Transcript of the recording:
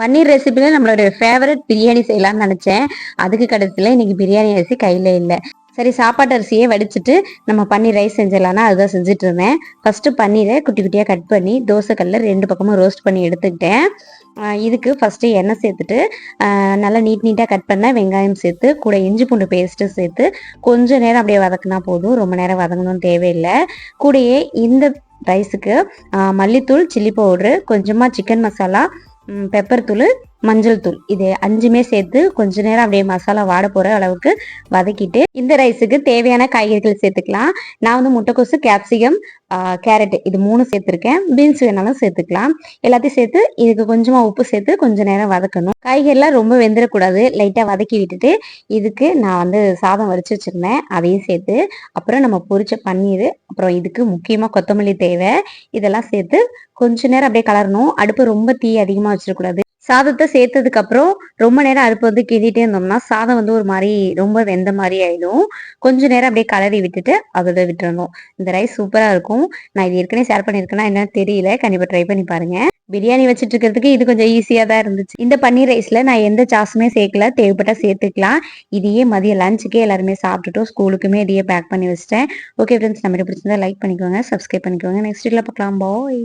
பன்னீர் ரெசிபில நம்மளோட ஃபேவரட் பிரியாணி செய்யலாம்னு நினைச்சேன். அதுக்கு கடைசியில் இன்னைக்கு பிரியாணி அரிசி கையில இல்லை. சரி, சாப்பாட்டு அரிசியே வடிச்சிட்டு நம்ம பன்னீர் ரைஸ் செஞ்சிடலாம்னா அதுதான் செஞ்சுட்டு இருந்தேன். ஃபர்ஸ்ட் பன்னீரை குட்டி குட்டியாக கட் பண்ணி தோசைக்கல்ல 2 பக்கமும் ரோஸ்ட் பண்ணி எடுத்துக்கிட்டேன். இதுக்கு ஃபர்ஸ்ட் எண்ணெய் சேர்த்துட்டு நல்லா நீட்டாக கட் பண்ண வெங்காயம் சேர்த்து கூட இஞ்சி பூண்டு பேஸ்ட்டு சேர்த்து கொஞ்சம் நேரம் அப்படியே வதக்குனா போதும். ரொம்ப நேரம் வதங்கணும்னு தேவையில்லை. கூடயே இந்த ரைஸுக்கு மல்லித்தூள், சில்லி பவுட்ரு, கொஞ்சமாக சிக்கன் மசாலா, பெப்பர் தூள், மஞ்சள் தூள், இது 5மே சேர்த்து கொஞ்ச நேரம் அப்படியே மசாலா வாட போற அளவுக்கு வதக்கிட்டு இந்த ரைஸுக்கு தேவையான காய்கறிகள் சேர்த்துக்கலாம். நான் வந்து முட்டைக்கோசு, கேப்சிகம், கேரட் இது 3 சேர்த்துருக்கேன். பீன்ஸ் வேணாலும் சேர்த்துக்கலாம். எல்லாத்தையும் சேர்த்து இதுக்கு கொஞ்சமா உப்பு சேர்த்து கொஞ்ச நேரம் வதக்கணும். காய்கறிலாம் ரொம்ப வெந்துடக்கூடாது. லைட்டா வதக்கி விட்டுட்டு இதுக்கு நான் வந்து சாதம் வடிச்சு வச்சிருந்தேன், அதையும் சேர்த்து அப்புறம் நம்ம பொரிச்ச பன்னீர், அப்புறம் இதுக்கு முக்கியமா கொத்தமல்லி தேவை, இதெல்லாம் சேர்த்து கொஞ்ச நேரம் அப்படியே கலரணும். அடுப்பு ரொம்ப தீ அதிகமா வச்சிடக்கூடாது. சாதத்தை சேர்த்ததுக்கு அப்புறம் ரொம்ப நேரம் அடுப்பு வந்து கிண்டிட்டே இருந்தோம்னா சாதம் வந்து ஒரு மாதிரி ரொம்ப வெந்த மாதிரி ஆயிடும். கொஞ்ச நேரம் அப்படியே கலரி விட்டுட்டு அதோட விட்டுறணும். இந்த ரைஸ் சூப்பரா இருக்கும். நான் இது ஏற்கனவே ஷேர் பண்ணிருக்கேன்னா என்னன்னு தெரியல, கண்டிப்பா ட்ரை பண்ணி பாருங்க. பிரியாணி வச்சுட்டு இருக்கிறதுக்கு இது கொஞ்சம் ஈஸியா தான் இருந்துச்சு. இந்த பன்னீர் ரைஸ்ல நான் எந்த சாஸுமே சேர்க்கல, தேவைப்பட்டா சேர்த்துக்கலாம். இதையே மதிய லஞ்சுக்கே எல்லாருமே சாப்பிட்டுட்டோம். ஸ்கூலுக்குமே இதையே பேக் பண்ணி வச்சிட்டேன். ஓகே ஃப்ரெண்ட்ஸ், நம்ம பிடிச்சிருந்தா லைக் பண்ணிக்கோங்க, சப்ஸ்கிரைப் பண்ணிக்கோங்க. நெக்ஸ்ட் வீடியோல பார்க்கலாம். பாய்.